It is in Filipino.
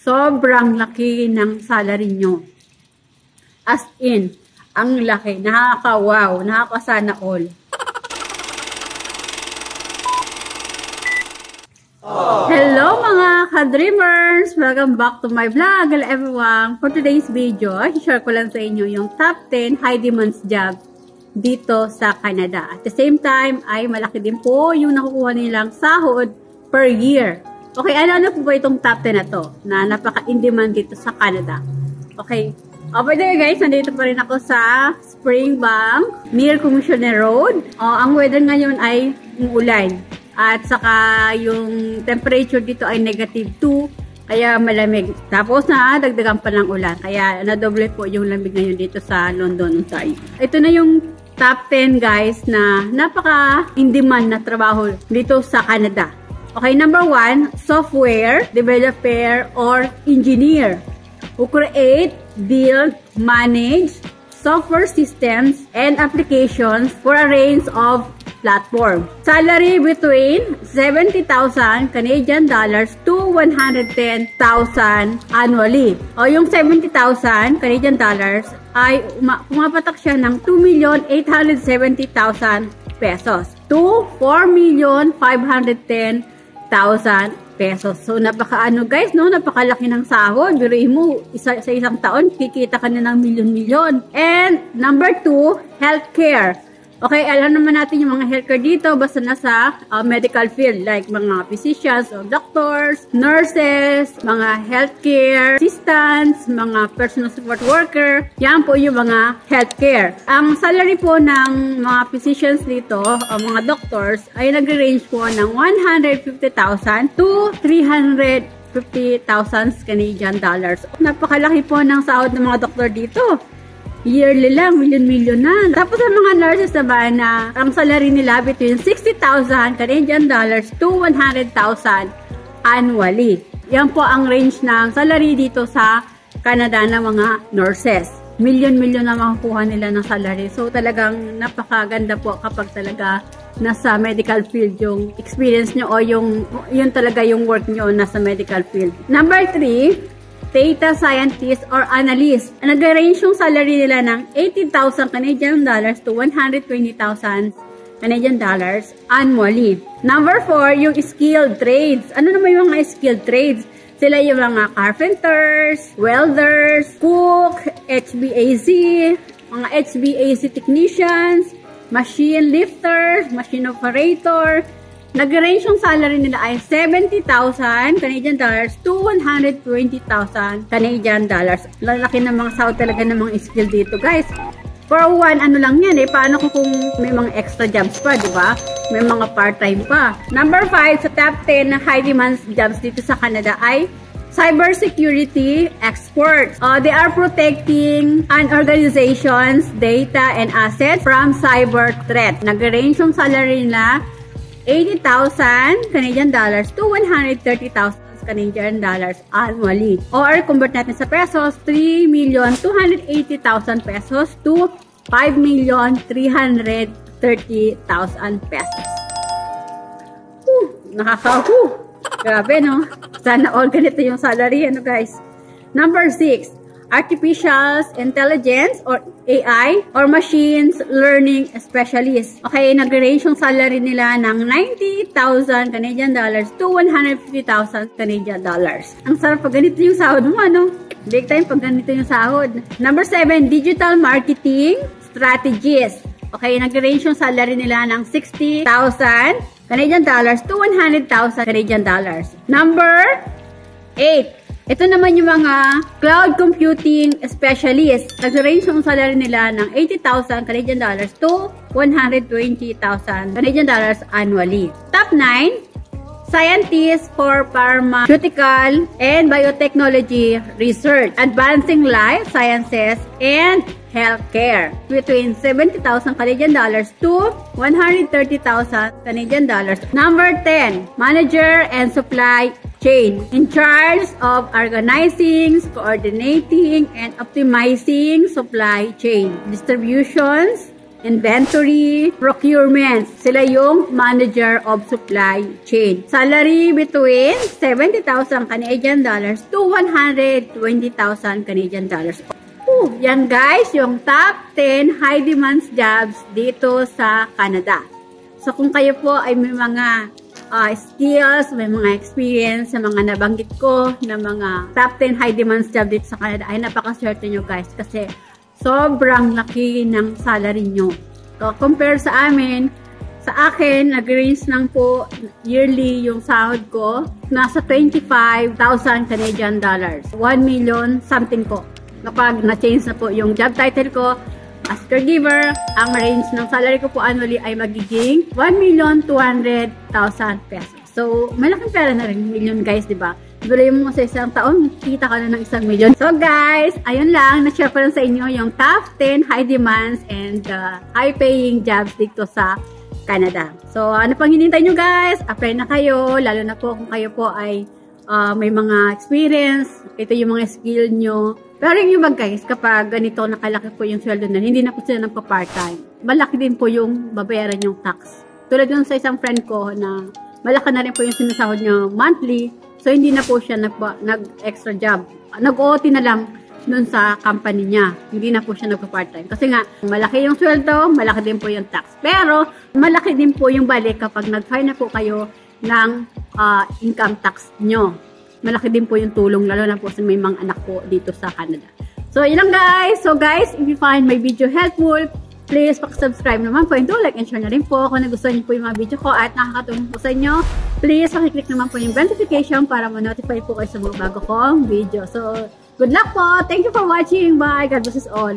Sobrang laki ng salary nyo. As in, ang laki. Nakaka-wow. Nakaka-sana all. Hello mga ka-dreamers! Welcome back to my vlog. Hello everyone! For today's video, i-share ko lang sa inyo yung top 10 high demands job dito sa Canada. At the same time, ay malaki din po yung nakukuha nilang sahod per year. Okay, ano po ba itong top 10 na to? Na napaka-in-demand dito sa Canada. Okay. By the way guys, nandito pa rin ako sa Springbank, near Commissioner Road. Ang weather ngayon ay umuulan. At saka yung temperature dito ay -2, kaya malamig. Tapos dagdagan pa ng ulan, kaya nadoble po yung lamig ngayon dito sa London, Ontario. Ito na yung top 10 guys na napaka in-demand na trabaho dito sa Canada. Okay, number 1, software developer or engineer who create, build, manage software systems and applications for a range of platform. Salary between 70,000 Canadian dollars to 110,000 annually. O yung 70,000 Canadian dollars ay pumapatak siya ng 2,870,000 pesos to 4,510,000 pesos. So napakaano guys, no? Napakalaki ng sahod. Biruin mo, sa isang taon kikita ka na ng milyon-milyon. And number 2, healthcare. Okay, alam naman natin yung mga healthcare dito basta nasa medical field like mga physicians o doctors, nurses, mga healthcare assistants, mga personal support worker. Yan po yung mga healthcare. Ang salary po ng mga physicians dito o mga doctors ay nagre-range po ng 150,000 to 350,000 Canadian dollars. Napakalaki po ng sahod ng mga doktor dito. Yearly lang, milyon-milyon na. Tapos sa mga nurses naman na ang salary nila between 60,000 Canadian dollars to 100,000 annually. Yan po ang range ng salary dito sa Canada ng mga nurses. Milyon-milyon na makukuha nila ng salary. So talagang napakaganda po kapag talaga nasa medical field yung experience nyo o yun talaga yung work nyo nasa medical field. Number 3, data scientist or analyst. Nag-range yung salary nila ng 80,000 Canadian dollars to 120,000 Canadian dollars annually. Number 4, yung skilled trades. Ano naman yung mga skilled trades? Sila yung mga carpenters, welders, cook, HVAC, mga HVAC technicians, machine lifters, machine operator. Nag-range yung salary nila ay 70,000 Canadian dollars to 120,000 Canadian dollars. Lalaki ng mga sahod talaga ng mga skill dito, guys. For one, ano lang yan eh. Paano kung may mga extra jobs pa, di ba? May mga part-time pa. Number 5 sa top 10 na high demand jobs dito sa Canada ay cybersecurity experts. They are protecting an organization's data and assets from cyber threat. Nag-range yung salary nila 80,000 Canadian dollars to 130,000 Canadian dollars annually. Or convert natin sa pesos, 3,280,000 pesos to 5,330,000 pesos. Grabe, no? Sana all ganito yung salary, ano guys? Number 6. Artificial Intelligence or AI or Machines Learning Specialist. Okay, nag-range yung salary nila ng 90,000 Canadian dollars to 150,000 Canadian dollars. Ang sarap pag ganito yung sahod mo, ano? Big time pag ganito yung sahod. Number 7, Digital Marketing Strategist. Okay, nag-range yung salary nila ng 60,000 Canadian dollars to 100,000 Canadian dollars. Number 8, ito naman yung mga cloud computing specialist. Nag-range yung salary nila ng 80,000 Canadian dollars to 120,000 Canadian dollars annually. Top 9, scientists for pharmaceutical and biotechnology research, advancing life sciences and healthcare between 70,000 Canadian dollars to 130,000 Canadian dollars. Number 10, manager and supply chain, in charge of organizing, coordinating, and optimizing supply chain, distributions, inventory, procurement. Sila yung manager of supply chain. Salary between 70,000 Canadian dollars to 120,000 Canadian dollars. Yan guys, yung top 10 high demands jobs dito sa Canada. So kung kayo po ay may mga skills, may mga experience sa mga nabanggit ko na mga top 10 high demands job dito sa Canada, ay napaka-swerte nyo guys kasi sobrang laki ng salary nyo. So, compare sa amin, sa akin, nag-range lang po yearly yung sahod ko, nasa 25,000 Canadian dollars. 1 million something po. Kapag na-change na po yung job title ko, as caregiver, ang range ng salary ko po annually ay magiging 1,200,000 pesos. So, malaking pera na rin, million guys, di ba? Duloy mo sa isang taon, kita ka na ng 1 million. So guys, ayun lang, na-share ko lang sa inyo yung top 10 high demands and high paying jobs dito sa Canada. So, ano pang hinintay nyo guys? Apply na kayo, lalo na po kung kayo po ay may mga experience, ito yung mga skill nyo. Pero yung iba guys, kapag ganito nakalaki po yung sweldo na, hindi na po sila ng part-time. Malaki din po yung babayaran yung tax. Tulad dun sa isang friend ko na malaki na rin po yung sinasahod nyo monthly. So, hindi na po siya nag-extra job. Nag-OT na lang dun sa company niya. Hindi na po siya nagpa-part-time. Kasi nga, malaki yung sweldo, malaki din po yung tax. Pero, malaki din po yung balik kapag nag-file na po kayo ng income tax nyo. Malaki din po yung tulong, lalo na po sa may mga anak po dito sa Canada. So, yun lang guys. So, guys, if you find my video helpful, please subscribe naman po and do like and share na rin po kung nagustuhan niyo po yung mga video ko at nakakatulong po sa inyo. Please pakiclick naman po yung notification para ma-notify po kayo sa mga bago kong video. So, good luck po! Thank you for watching! Bye! God bless us all!